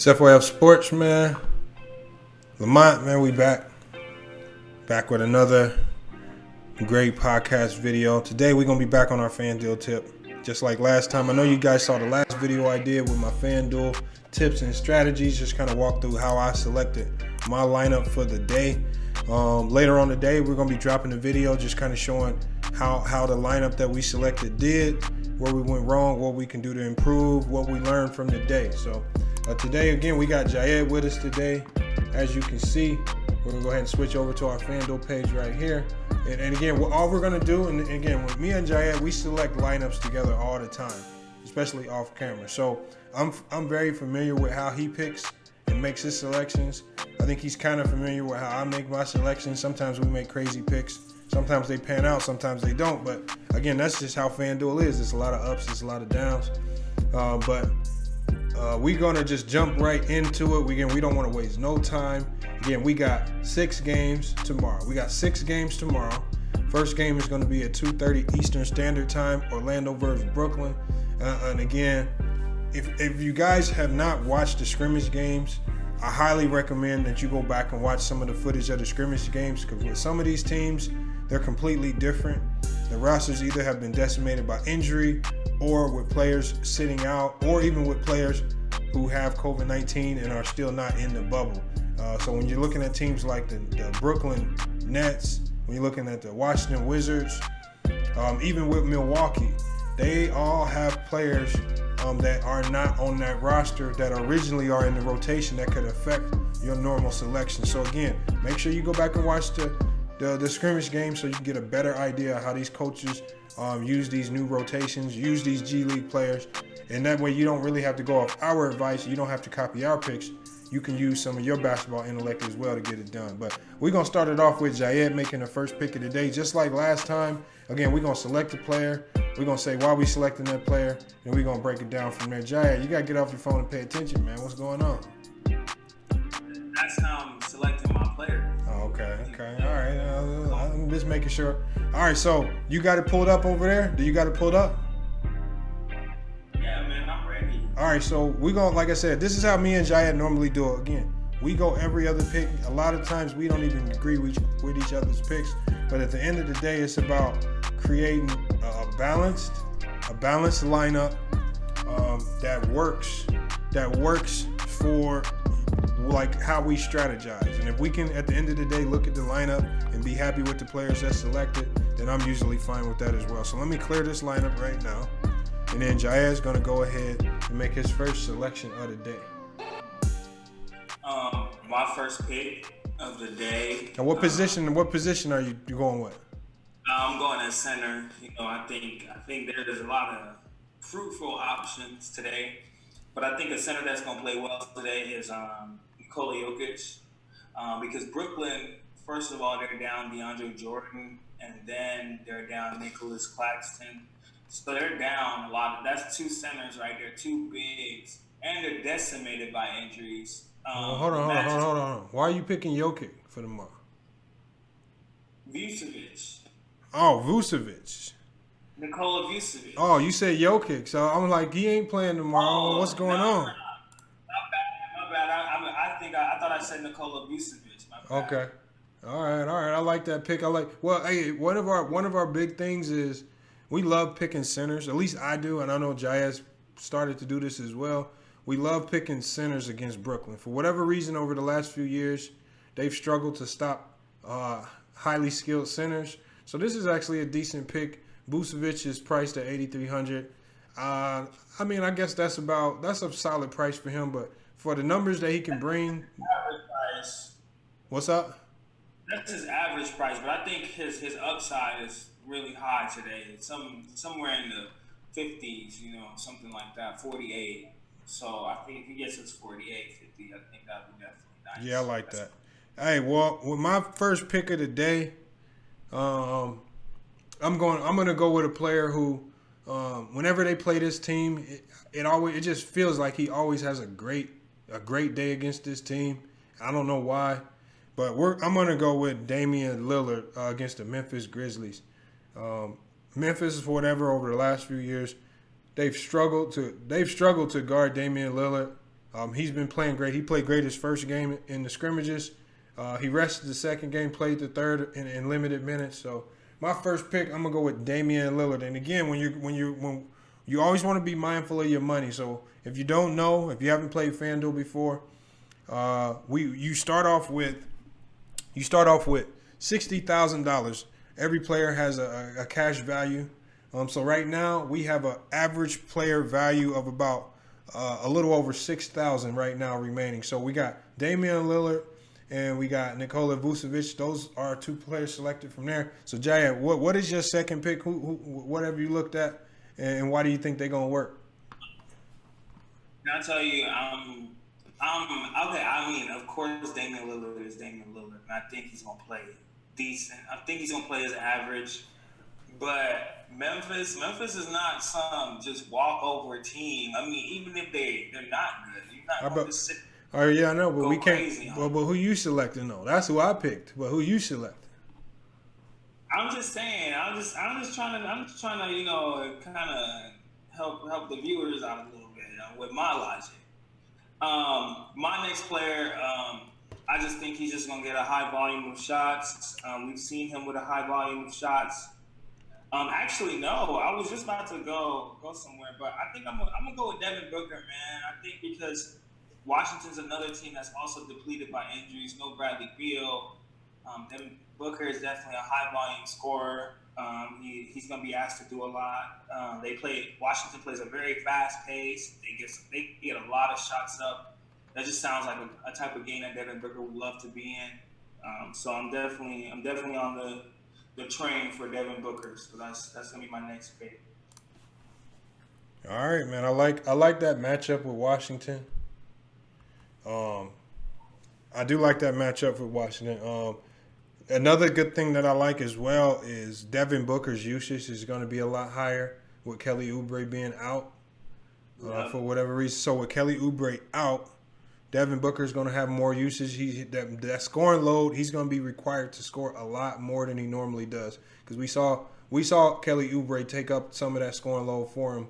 It's FYF Sports, man. Lamont, man, we back. Back with another great podcast video. Today, we're going to be back on our FanDuel tip. Just like last time. I know you guys saw the last video I did with my FanDuel tips and strategies. Just kind of walk through how I selected my lineup for the day. Later on today, we're going to be dropping a video just kind of showing how the lineup that we selected did, where we went wrong, what we can do to improve, what we learned from the day. So today, again, we got Jayed with us today. As you can see, we're going to go ahead and switch over to our FanDuel page right here. And again, all we're going to do, and again, with me and Jayed, we select lineups together all the time, especially off camera. So I'm very familiar with how he picks and makes his selections. I think he's kind of familiar with how I make my selections. Sometimes we make crazy picks. Sometimes they pan out, sometimes they don't. But again, that's just how FanDuel is. It's a lot of ups, it's a lot of downs. We're going to just jump right into it. We don't want to waste no time. Again, we got 6 games tomorrow. First game is going to be at 2:30 Eastern Standard Time, Orlando versus Brooklyn. And again, if you guys have not watched the scrimmage games, I highly recommend that you go back and watch some of the footage of the scrimmage games, because with some of these teams, they're completely different. The rosters either have been decimated by injury, or with players sitting out, or even with players who have COVID-19 and are still not in the bubble. So when you're looking at teams like the Brooklyn Nets, when you're looking at the Washington Wizards, even with Milwaukee, they all have players that are not on that roster that originally are in the rotation that could affect your normal selection. So again, make sure you go back and watch the scrimmage game so you can get a better idea of how these coaches use these new rotations, use these G League players. And that way you don't really have to go off our advice. You don't have to copy our picks. You can use some of your basketball intellect as well to get it done. But we're going to start it off with Jayed making the first pick of the day. Just like last time, again, we're going to select a player. We're going to say why we selecting that player, and we're going to break it down from there. Jayed, you got to get off your phone and pay attention, man. What's going on? That's how I'm selecting my player. Oh, okay. All right. I'm just making sure. All right, so you got it pulled up over there? Do you got it pulled up? Yeah, man, I'm ready. All right, so we're going to, like I said, this is how me and Jayed normally do it. Again, we go every other pick. A lot of times we don't even agree with each other's picks. But at the end of the day, it's about creating a balanced lineup that works for like how we strategize. And if we can, at the end of the day, look at the lineup and be happy with the players that's selected, then I'm usually fine with that as well. So let me clear this lineup right now. And then Jayed's going to go ahead and make his first selection of the day. My first pick of the day. And what position are you going with? I'm going at center. I think there's a lot of fruitful options today. But I think a center that's going to play well today is Nikola Jokic. Because Brooklyn, first of all, they're down DeAndre Jordan, and then they're down Nicholas Claxton. So they're down a lot. That's 2 centers right there, 2 bigs, and they're decimated by injuries. Hold on. Why are you picking Jokic for tomorrow? Vucevic. Oh, Vucevic. Nikola Vucevic. Oh, you said Jokic, so I'm like, he ain't playing tomorrow. What's going on? My bad. I thought I said Nikola Vucevic. My bad. Okay. All right. I like that pick. Hey, one of our big things is we love picking centers. At least I do, and I know Jayed's started to do this as well. We love picking centers against Brooklyn. For whatever reason, over the last few years, they've struggled to stop highly skilled centers. So this is actually a decent pick. Vucevic is priced at $8,300. I guess that's a solid price for him. But for the numbers that he can bring, average price. What's up? That's his average price, but I think his upside is really high today. It's somewhere in the 50s, something like that, 48. So I think if he gets his 48, 50, I think that would be definitely nice. Yeah, I like that. Hey, well, with my first pick of the day, I'm gonna go with a player who, whenever they play this team, it just feels like he always has a great day against this team. I don't know why, but I'm gonna go with Damian Lillard against the Memphis Grizzlies. Memphis, for whatever, over the last few years, they've struggled to guard Damian Lillard. He's been playing great. He played great his first game in the scrimmages. He rested the second game, played the third in limited minutes. So my first pick, I'm gonna go with Damian Lillard. And again, when you always want to be mindful of your money. So if you don't know, if you haven't played FanDuel before, you start off with $60,000. Every player has a cash value. So right now we have an average player value of about a little over 6,000 right now remaining. So we got Damian Lillard and we got Nikola Vucevic. Those are two players selected from there. So Jayad, what is your second pick? What have you looked at, and why do you think they're gonna work? Can I tell you, okay. I mean, of course, Damian Lillard is Damian Lillard, and I think he's gonna play decent. I think he's gonna play his average. But Memphis is not some just walkover team. I mean, even if they're not good, you're not going to sit. Oh yeah, I know, but we can't. Crazy, but who you selecting though? That's who I picked. But who you selecting? I'm just saying. I'm just trying to kind of help the viewers out a little bit with my logic. My next player, I just think he's just gonna get a high volume of shots. We've seen him with a high volume of shots. Actually, no. I was just about to go somewhere, but I think I'm gonna go with Devin Booker, man. I think because Washington's another team that's also depleted by injuries. No Bradley Beal. Devin Booker is definitely a high volume scorer. He's gonna be asked to do a lot. Washington plays a very fast pace. They get a lot of shots up. That just sounds like a type of game that Devin Booker would love to be in. So I'm definitely on the train for Devin Booker. So that's gonna be my next pick. All right, man. I like that matchup with Washington. I do like that matchup with Washington. Another good thing that I like as well is Devin Booker's usage is going to be a lot higher with Kelly Oubre being out for whatever reason. So with Kelly Oubre out, Devin Booker is going to have more usage. That scoring load, he's going to be required to score a lot more than he normally does. Because we saw Kelly Oubre take up some of that scoring load for him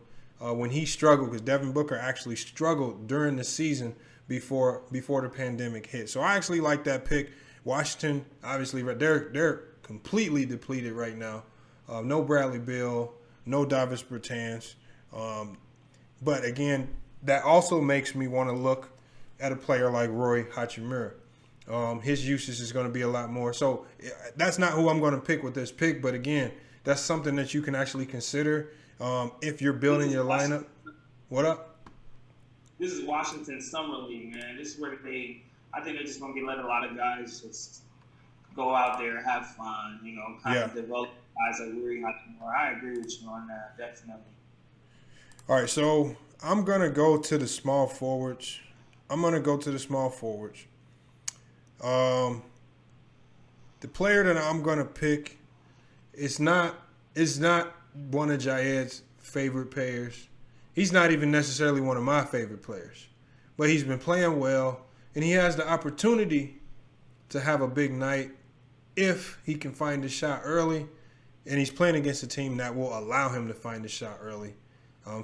when he struggled. Because Devin Booker actually struggled during the season before the pandemic hit. So I actually like that pick. Washington, obviously, they're completely depleted right now. No Bradley Beal, no Davis Bertans. But again, that also makes me want to look at a player like Roy Hachimura. His usage is going to be a lot more. So that's not who I'm going to pick with this pick. But again, that's something that you can actually consider if you're building your lineup. What up? This is Washington Summer League, man. This is where I think they're just going to let a lot of guys just go out there, have fun, kind of develop guys like Roy Hachimura. I agree with you on that, definitely. All right, so I'm going to go to the small forwards. The player that I'm going to pick is not one of Jayed's favorite players. He's not even necessarily one of my favorite players. But he's been playing well, and he has the opportunity to have a big night if he can find the shot early. And he's playing against a team that will allow him to find the shot early.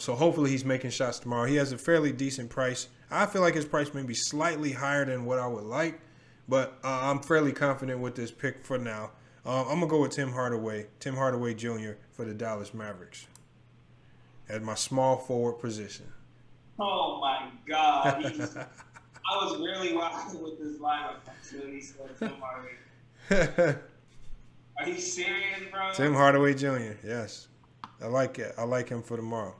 So hopefully he's making shots tomorrow. He has a fairly decent price. I feel like his price may be slightly higher than what I would like, but I'm fairly confident with this pick for now. I'm going to go with Tim Hardaway Jr. for the Dallas Mavericks at my small forward position. Oh, my God. I was really rocking with this lineup until he said Tim Hardaway. Are you serious, bro? Tim Hardaway Jr., yes. I like it. I like him for tomorrow.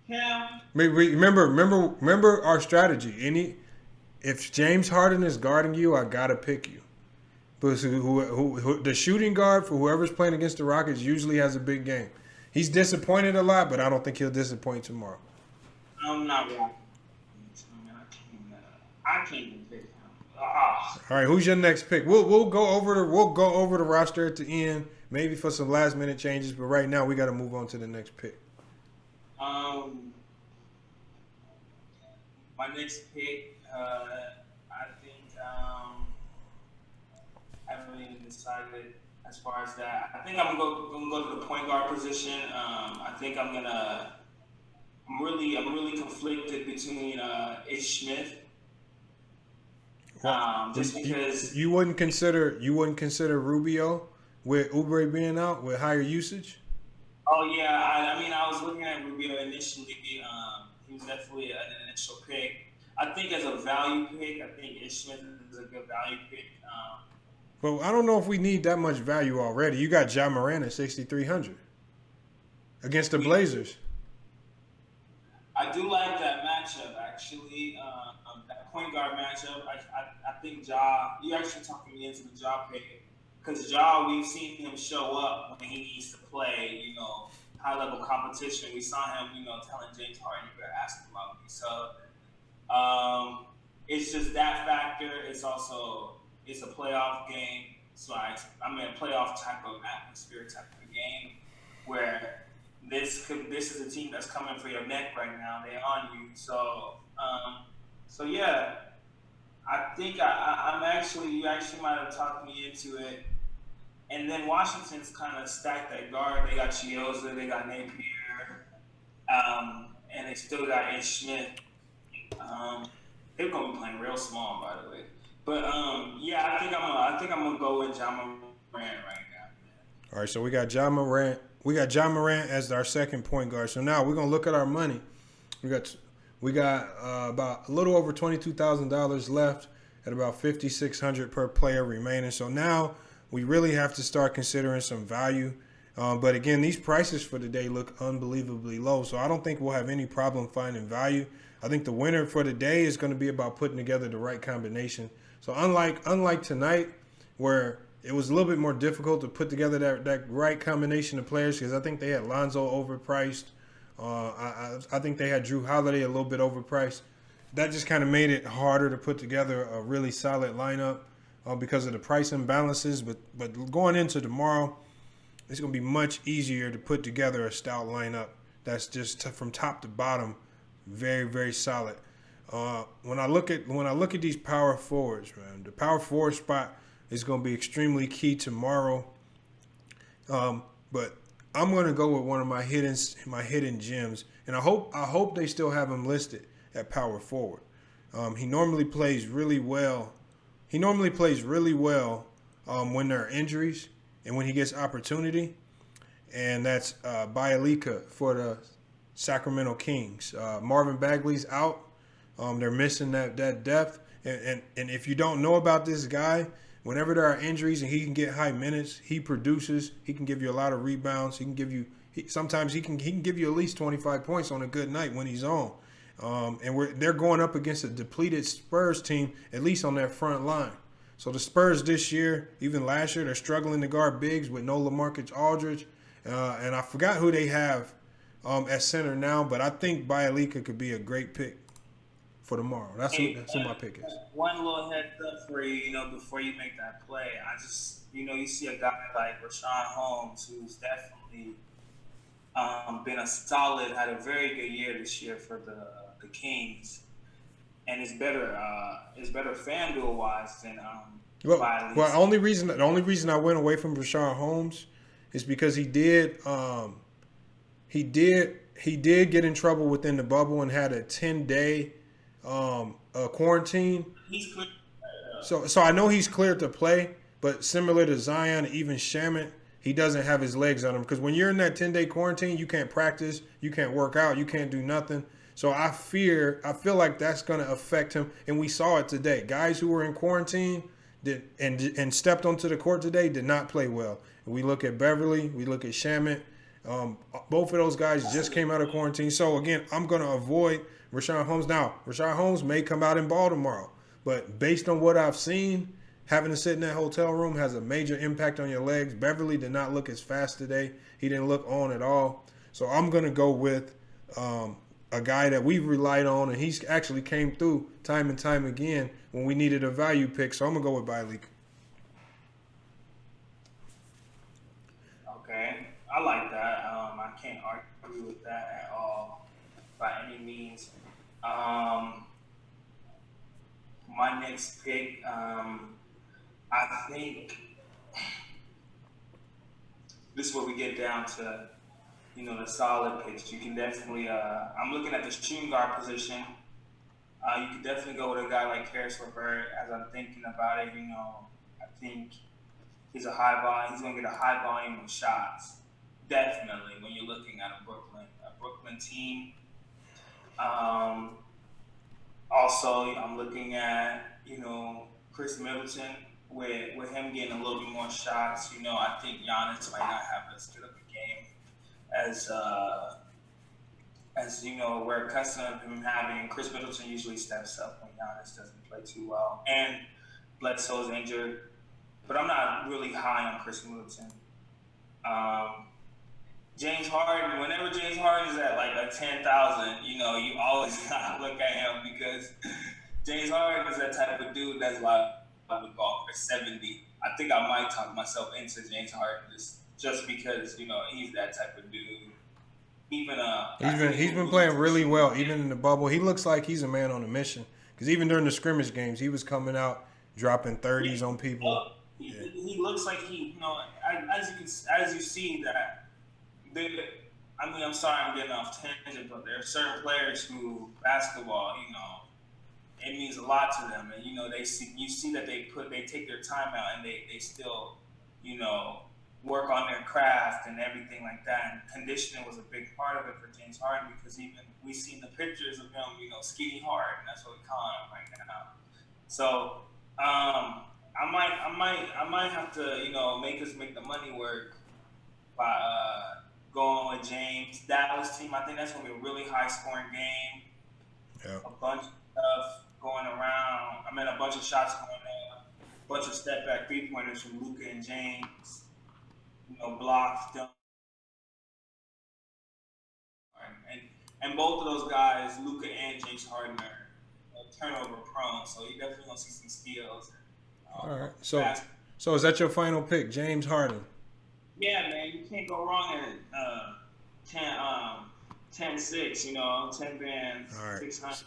Yeah. Remember our strategy. If James Harden is guarding you, I gotta pick you. Because the shooting guard for whoever's playing against the Rockets usually has a big game. He's disappointed a lot, but I don't think he'll disappoint tomorrow. I'm not rocking. I can't even pick him. All right, who's your next pick? We'll go over the roster at the end, maybe for some last minute changes. But right now, we got to move on to the next pick. My next pick, I think I haven't really decided as far as that. I think I'm gonna go to the point guard position. I think I'm gonna I'm really conflicted between Ish Smith, Well, just because. you wouldn't consider Rubio with Oubre being out with higher usage. Oh yeah, I mean, I was looking at Rubio initially. He was definitely an initial pick. I think as a value pick, I think Ish Smith is a good value pick. But I don't know if we need that much value already. You got Ja Morant at 6,300 against the We, Blazers. I do like that matchup actually. That point guard matchup. I think Ja. You actually talking me into the Ja pick because Ja, we've seen him show up when he needs to play. High level competition. We saw him. Telling James Harden, "You better ask him about me." So Um, it's just that factor. It's a playoff game, so I'm in a playoff type of atmosphere, type of game where this is a team that's coming for your neck right now. They're on you, so yeah. I think I'm actually you actually might have talked me into it. And then Washington's kind of stacked that guard. They got Chioza, they got Napier, and they still got Ish Smith. Um, they're gonna be playing real small, by the way. But yeah, I think I'm gonna go with John Morant right now. All right, so we got Ja Morant. We got Ja Morant as our second point guard. So now we're gonna look at our money. We got about a little over $22,000 left at about 5,600 per player remaining. So now we really have to start considering some value. But again, these prices for today look unbelievably low. So I don't think we'll have any problem finding value. I think the winner for the day is going to be about putting together the right combination. So unlike tonight, where it was a little bit more difficult to put together that right combination of players, because I think they had Lonzo overpriced. I think they had Drew Holiday a little bit overpriced. That just kind of made it harder to put together a really solid lineup because of the price imbalances. But going into tomorrow, it's going to be much easier to put together a stout lineup that's just from top to bottom very, very solid. When I look at these power forwards, man, the power forward spot is going to be extremely key tomorrow. But I'm going to go with one of my hidden gems, and I hope they still have him listed at power forward. He normally plays really well. When there are injuries and when he gets opportunity, and that's Bialika for the Sacramento Kings. Marvin Bagley's out. They're missing that depth. And if you don't know about this guy, whenever there are injuries and he can get high minutes, he produces. He can give you a lot of rebounds. Sometimes he can give you at least 25 points on a good night when he's on. They're going up against a depleted Spurs team, at least on that front line. So the Spurs this year, even last year, they're struggling to guard bigs with no LaMarcus Aldridge. And I forgot who they have at center now, but I think Bialika could be a great pick for tomorrow. That's who my pick is. One little heads up for you, before you make that play, I just, you see a guy like Rashawn Holmes, who's definitely been had a very good year this year for the Kings, and is better FanDuel wise than Bialika. Well, the only reason I went away from Rashawn Holmes is because he did get in trouble within the bubble and had a 10-day quarantine. He's clear. So I know he's cleared to play, but similar to Zion, even Shamet, he doesn't have his legs on him, because when you're in that 10-day quarantine, you can't practice, you can't work out, you can't do nothing. So I feel like that's going to affect him, and we saw it today. Guys who were in quarantine and stepped onto the court today did not play well. We look at Beverly, we look at Shamet. Both of those guys just came out of quarantine. So again, I'm going to avoid Rashawn Holmes. Now, Rashawn Holmes may come out and ball tomorrow, but based on what I've seen, having to sit in that hotel room has a major impact on your legs. Beverly did not look as fast today. He didn't look on at all. So I'm going to go with a guy that we've relied on, and he's actually came through time and time again when we needed a value pick. So I'm going to go with Bialika. Okay, I like that. I can't argue with that at all by any means. My next pick, I think this is where we get down to, the solid picks. You can definitely. I'm looking at the shooting guard position. You could definitely go with a guy like Karis LeVert. As I'm thinking about it, I think he's a high volume. He's going to get a high volume of shots. Definitely, when you're looking at a Brooklyn team. Also, I'm looking at Chris Middleton with him getting a little bit more shots. I think Giannis might not have as good of a game as we're accustomed to him having. Chris Middleton usually steps up when Giannis doesn't play too well, and Bledsoe's injured. But I'm not really high on Chris Middleton. James Harden, whenever James Harden is at like a 10,000, you always gotta look at him because James Harden is that type of dude that's like I would go for 70. I think I might talk myself into James Harden just because he's that type of dude. He's been playing really well, even in the bubble. He looks like he's a man on a mission because even during the scrimmage games, he was coming out dropping 30s on people. He looks like as you see that. I'm sorry I'm getting off tangent, but there are certain players who basketball, it means a lot to them, and you see that they take their time out and they still, work on their craft and everything like that. And conditioning was a big part of it for James Harden because even we've seen the pictures of him, skinny hard, and that's what we call him right now. So I might have to make the money work by going with James. Dallas team, I think that's gonna be a really high scoring game. Yeah. A bunch of stuff going around. A bunch of shots going up. A bunch of step back 3-pointers from Luka and James. Blocks. And both of those guys, Luka and James Harden, are turnover prone, so you definitely gonna see some steals. All right. So is that your final pick, James Harden? Yeah, man, you can't go wrong at 10-6, 10 bands, all right. 600.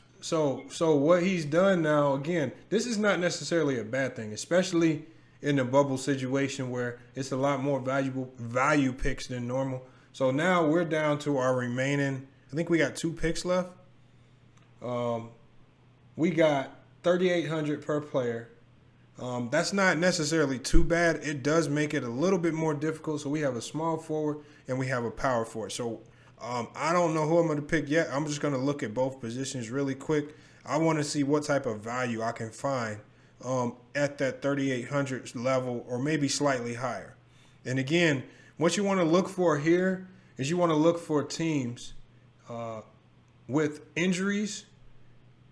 So what he's done now, again, this is not necessarily a bad thing, especially in the bubble situation where it's a lot more value picks than normal. So now we're down to our remaining, I think we got 2 picks left. We got 3,800 per player. That's not necessarily too bad. It does make it a little bit more difficult. So we have a small forward and we have a power forward. So I don't know who I'm going to pick yet. I'm just going to look at both positions really quick. I want to see what type of value I can find at that 3,800 level or maybe slightly higher. And again, what you want to look for here is you want to look for teams with injuries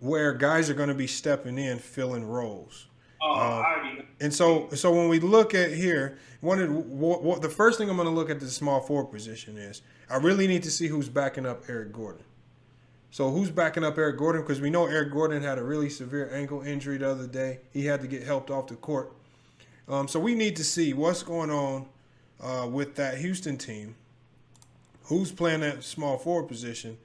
where guys are going to be stepping in, filling roles. And so when we look at here, the first thing I'm going to look at the small forward position is I really need to see who's backing up Eric Gordon. So who's backing up Eric Gordon? Because we know Eric Gordon had a really severe ankle injury the other day. He had to get helped off the court. So we need to see what's going on with that Houston team. Who's playing that small forward position?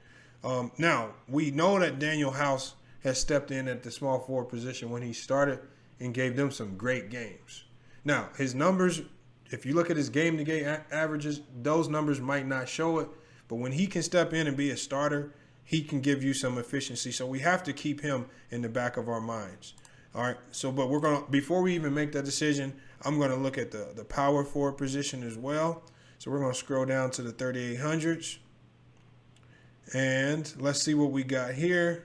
Now, we know that Daniel House has stepped in at the small forward position when he started and gave them some great games. Now, his numbers, if you look at his game-to-game averages, those numbers might not show it. But when he can step in and be a starter, he can give you some efficiency. So we have to keep him in the back of our minds. All right. So, but we're going to, before we even make that decision, I'm going to look at the power forward position as well. So we're going to scroll down to the 3,800s. And let's see what we got here.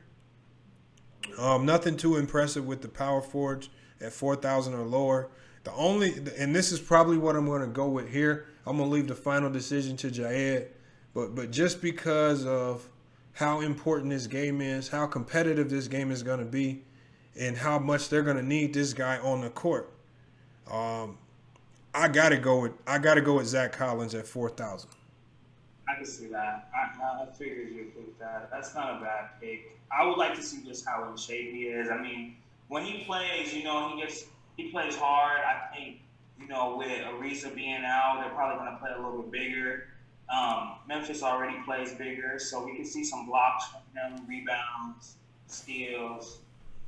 Nothing too impressive with the power forwards at 4,000 or lower. And this is probably what I'm going to go with here. I'm going to leave the final decision to Jaed. But just because of how important this game is, how competitive this game is going to be, and how much they're going to need this guy on the court, I gotta go with Zach Collins at 4,000. I can see that. I figured you'd pick that. That's not a bad pick. I would like to see just how in shape he is. When he plays, he plays hard. I think, with Ariza being out, they're probably going to play a little bit bigger. Memphis already plays bigger, so we can see some blocks from him, rebounds, steals.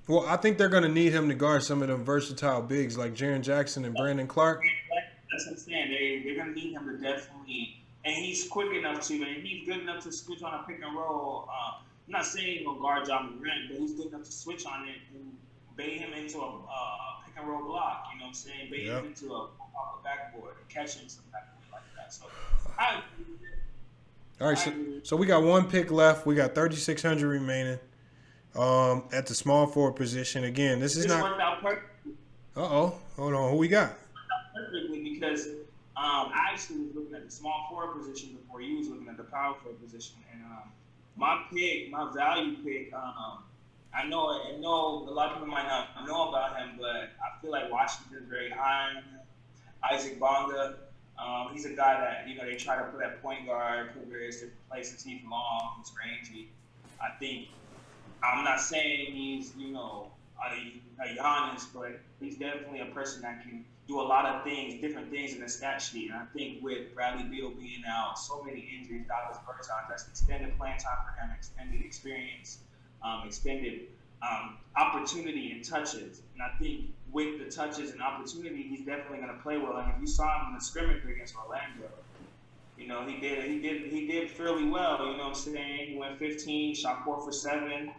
Well, I think they're going to need him to guard some of them versatile bigs like Jaren Jackson and Brandon Clark. That's what I'm saying. They're going to need him to definitely and he's quick enough to, and he's good enough to switch on a pick and roll. I'm not saying he's gonna guard John Morant, but he's good enough to switch on it and bait him into a pick and roll block. You know what I'm saying? Bait him into a backboard and catch him some backboard like that. So all right, so we got one pick left. We got 3,600 remaining. At the small forward position. Again, this is not. Worked out perfectly. Hold on. Who we got? Perfectly, because I actually was looking at the small forward position before you was looking at the power forward position, and my value pick. I know a lot of people might not know about him, but I feel like Washington is very high on him. Isaac Bonga. He's a guy that they try to put at point guard, put various different places. He's long, he's rangy. I think. I'm not saying he's, a Giannis, but he's definitely a person that can do a lot of things, different things in the stat sheet. And I think with Bradley Beal being out, so many injuries, Dallas Bertans, that's extended playing time for him, extended experience, extended opportunity and touches. And I think with the touches and opportunity, he's definitely going to play well. And if you saw him in the scrimmage against Orlando, he did fairly well. You know what I'm saying? He went 15, shot 4 for 7.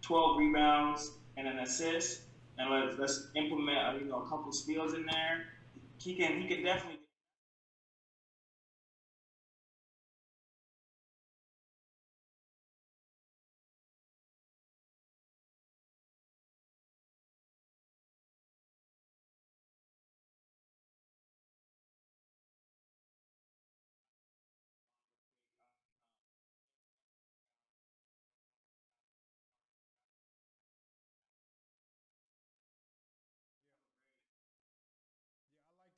12 rebounds and an assist, and let's implement a couple steals in there. He can definitely.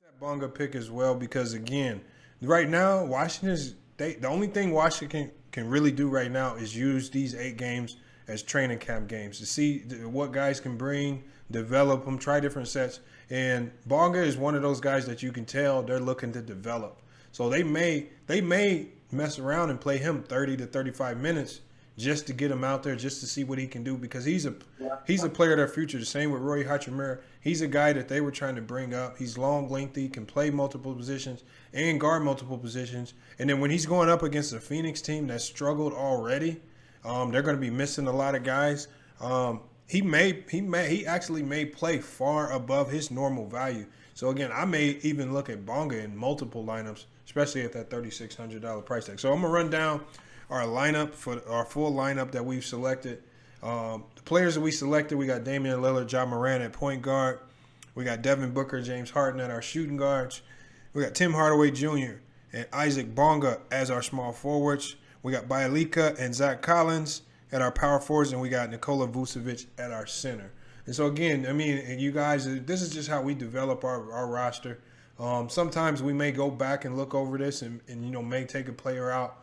That Bonga pick as well because again, right now the only thing Washington can really do right now is use these 8 games as training camp games to see what guys can bring, develop them, try different sets. And Bonga is one of those guys that you can tell they're looking to develop. So they may mess around and play him 30 to 35 minutes just to get him out there, just to see what he can do because he's a player of their future. The same with Roy Hachimura. He's a guy that they were trying to bring up. He's long, lengthy, can play multiple positions and guard multiple positions. And then when he's going up against a Phoenix team that struggled already, they're going to be missing a lot of guys. He actually may play far above his normal value. So again, I may even look at Bonga in multiple lineups, especially at that $3,600 price tag. So I'm gonna run down our lineup for our full lineup that we've selected. The players that we selected, we got Damian Lillard, John Morant at point guard. We got Devin Booker, James Harden at our shooting guards. We got Tim Hardaway Jr. and Isaac Bonga as our small forwards. We got Bielika and Zach Collins at our power forwards, and we got Nikola Vucevic at our center. And so again, I mean, you guys, this is just how we develop our roster. Sometimes we may go back and look over this and may take a player out.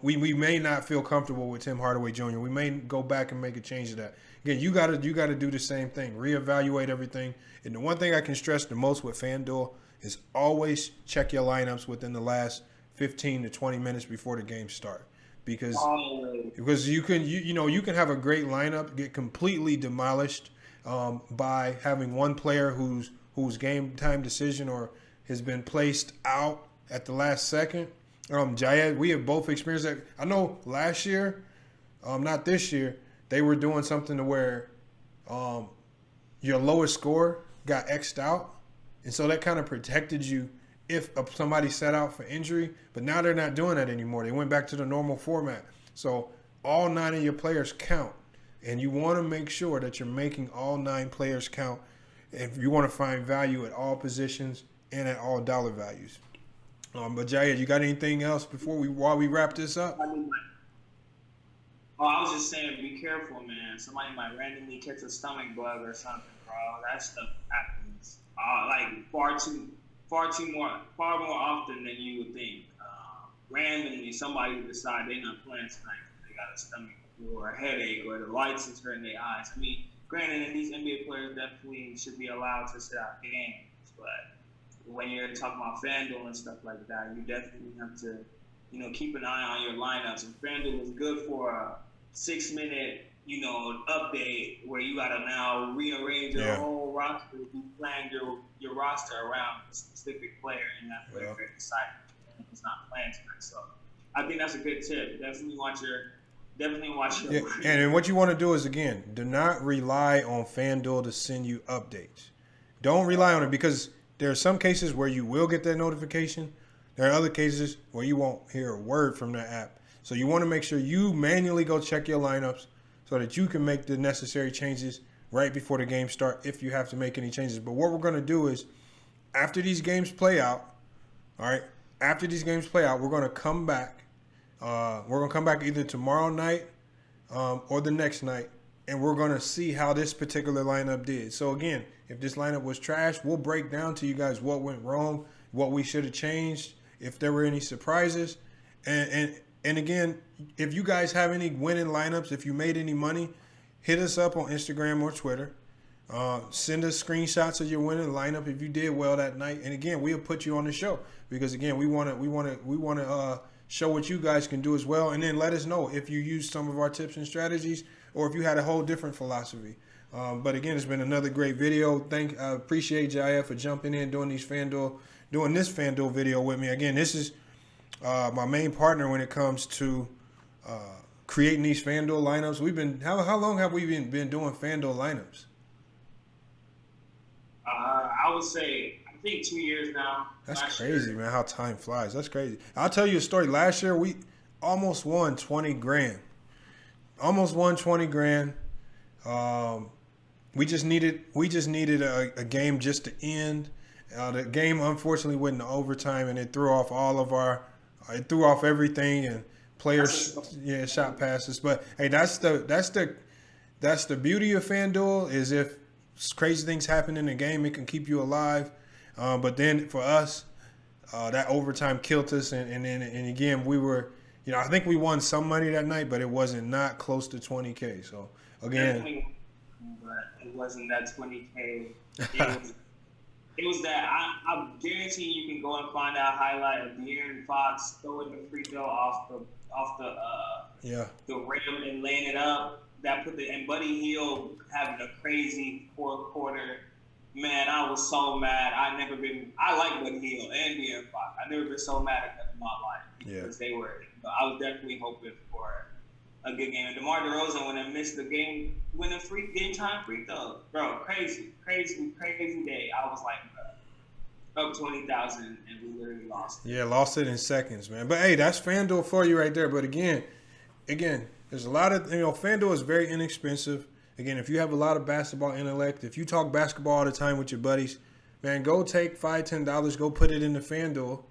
We may not feel comfortable with Tim Hardaway Jr. We may go back and make a change to that. Again, you got to do the same thing, reevaluate everything. And the one thing I can stress the most with FanDuel is always check your lineups within the last 15 to 20 minutes before the game start. Because you can have a great lineup get completely demolished by having one player whose game time decision or has been placed out at the last second. Jayed, we have both experienced that. I know last year, not this year, they were doing something to where your lowest score got X'd out. And so that kind of protected you if somebody set out for injury. But now they're not doing that anymore. They went back to the normal format. So all 9 of your players count. And you want to make sure that you're making all 9 players count if you want to find value at all positions and at all dollar values. But Jayed, you got anything else while we wrap this up? I was just saying, be careful, man. Somebody might randomly catch a stomach bug or something, bro. That stuff happens far more often than you would think. Randomly, somebody would decide they're not playing tonight because they got a stomach or a headache or the lights is hurting their eyes. I mean, granted, these NBA players definitely should be allowed to sit out games, but when you're talking about FanDuel and stuff like that, you definitely have to, keep an eye on your lineups. And FanDuel is good for a 6-minute, update where you got to now rearrange your whole roster. You plan your roster around a specific player in that player site. he's not playing tonight. So I think that's a good tip. Definitely watch your. Yeah, and what you want to do is, again, do not rely on FanDuel to send you updates. Don't rely on it, because there are some cases where you will get that notification. There are other cases where you won't hear a word from that app. So you want to make sure you manually go check your lineups so that you can make the necessary changes right before the game start if you have to make any changes. But what we're going to do is, after these games play out, all right, after these games play out, we're going to come back. We're going to come back either tomorrow night or the next night, and we're going to see how this particular lineup did. So, again, if this lineup was trash, we'll break down to you guys what went wrong, what we should have changed, if there were any surprises. And again, if you guys have any winning lineups, if you made any money, hit us up on Instagram or Twitter. Send us screenshots of your winning lineup if you did well that night. And again, we'll put you on the show because, again, we want to show what you guys can do as well, and then let us know if you used some of our tips and strategies or if you had a whole different philosophy. But again, it's been another great video. I appreciate JIF for jumping in, doing this FanDuel video with me. Again, this is my main partner when it comes to creating these FanDuel lineups. How long have we been doing FanDuel lineups? I would say, I think 2 years now. That's crazy, man, how time flies. That's crazy. I'll tell you a story. Last year, we almost won 20 grand. We just needed a game just to end. The game, unfortunately, went into overtime, and it threw off everything, and players, shot passes. But, hey, that's the beauty of FanDuel, is if crazy things happen in the game, it can keep you alive. But then for us, that overtime killed us, and again, we were, I think we won some money that night, but it wasn't not close to 20K. So again, but it wasn't that 20K. It was that I guarantee you can go and find that highlight of De'Aaron Fox throwing the free throw off the rim and laying it up. And Buddy Hield having a crazy fourth quarter. Man, I was so mad. I like Buddy Hield and De'Aaron Fox. I've never been so mad at them in my life because they were. I was definitely hoping for a good game. And DeMar DeRozan, when I missed the game, winning game time free throw, bro, crazy day. I was like, up 20,000, and we literally lost it. Yeah, lost it in seconds, man. But hey, that's FanDuel for you right there. But again, there's a lot of, FanDuel is very inexpensive. Again, if you have a lot of basketball intellect, if you talk basketball all the time with your buddies, man, go take $5, $10, go put it into FanDuel.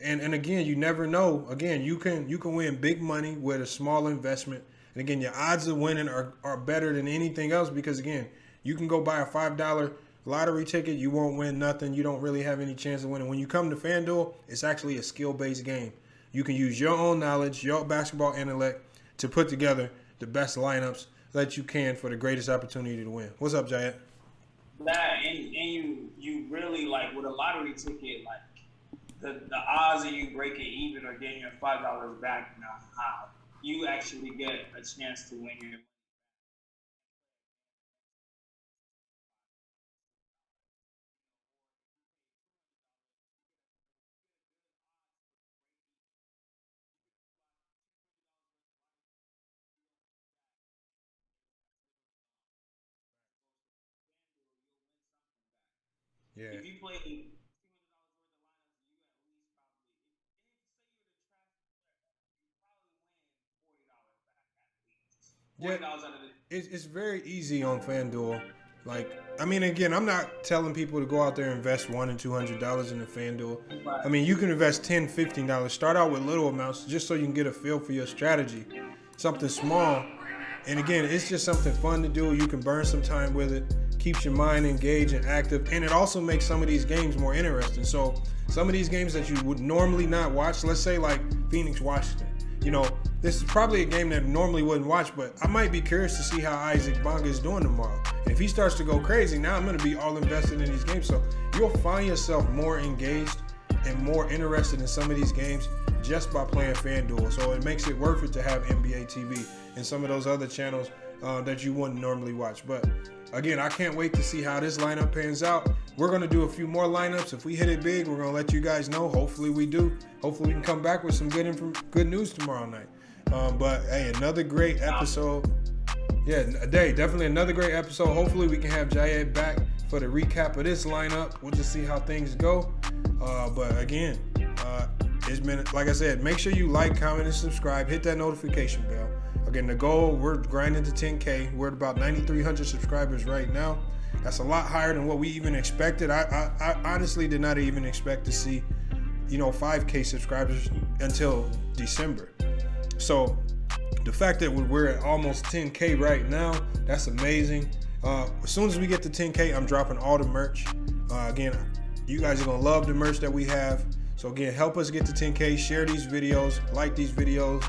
And again, you never know. Again, you can win big money with a small investment. And again, your odds of winning are better than anything else because, again, you can go buy a $5 lottery ticket. You won't win nothing. You don't really have any chance of winning. When you come to FanDuel, it's actually a skill-based game. You can use your own knowledge, your basketball intellect to put together the best lineups that you can for the greatest opportunity to win. What's up, Jayet? That and you really, like, with a lottery ticket, like, the odds of you breaking even or getting your $5 back now high. You actually get a chance to win your. Yeah. If you play $200 worth of lineups, you at least probably, say you're the trash player, you probably win $40 back at least. $40 out of it. It's very easy on FanDuel. Like, again, I'm not telling people to go out there and invest $100 and $200 in the FanDuel. Right. You can invest $10, $15. Start out with little amounts just so you can get a feel for your strategy. Something small. And again, it's just something fun to do. You can burn some time with it. Keeps your mind engaged and active. And it also makes some of these games more interesting. So some of these games that you would normally not watch, let's say like Phoenix, Washington. This is probably a game that normally wouldn't watch, but I might be curious to see how Isaac Bonga is doing tomorrow. And if he starts to go crazy, now I'm going to be all invested in these games. So you'll find yourself more engaged and more interested in some of these games just by playing FanDuel. So it makes it worth it to have NBA TV and some of those other channels that you wouldn't normally watch. But again, I can't wait to see how this lineup pans out. We're going to do a few more lineups. If we hit it big, we're going to let you guys know. Hopefully we do. Hopefully we can come back with some good news tomorrow night. But hey, another great episode. Yeah, definitely another great episode. Hopefully we can have Jayed back for the recap of this lineup. We'll just see how things go. But again, it's been, like I said, make sure you like, comment, and subscribe. Hit that notification bell. Again, the goal, we're grinding to 10K. We're at about 9,300 subscribers right now. That's a lot higher than what we even expected. I honestly did not even expect to see, 5K subscribers until December. So the fact that we're at almost 10K right now, that's amazing. As soon as we get to 10K, I'm dropping all the merch. Again, you guys are going to love the merch that we have. So again, help us get to 10K, share these videos, like these videos,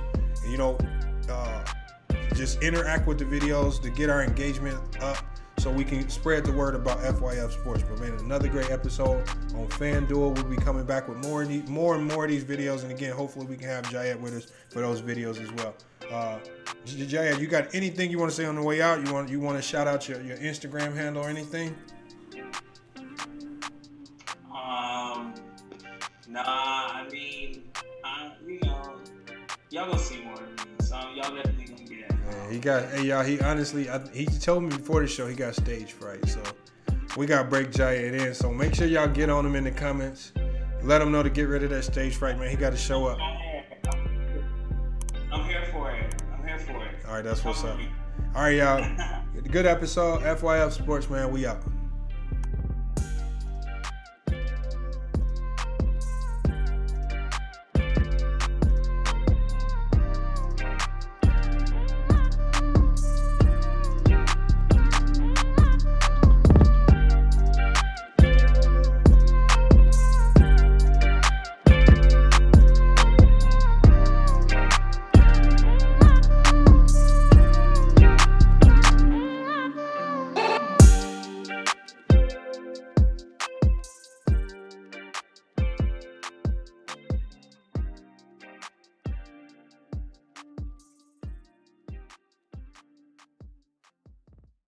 just interact with the videos to get our engagement up so we can spread the word about FYF Sports. But man, another great episode on FanDuel. We'll be coming back with more and more of these videos. And again, hopefully we can have Jayed with us for those videos as well. Jayed, you got anything you want to say on the way out? You want to shout out your Instagram handle or anything? Nah, I mean, y'all gonna see more of me. So y'all definitely gonna get it. He honestly, he told me before the show he got stage fright. So we got to break Jayed in. So make sure y'all get on him in the comments. Let him know to get rid of that stage fright, man. He got to show up. I'm here for it. All right, that's what's up. All right, y'all. Good episode. FYF Sports, man. We out.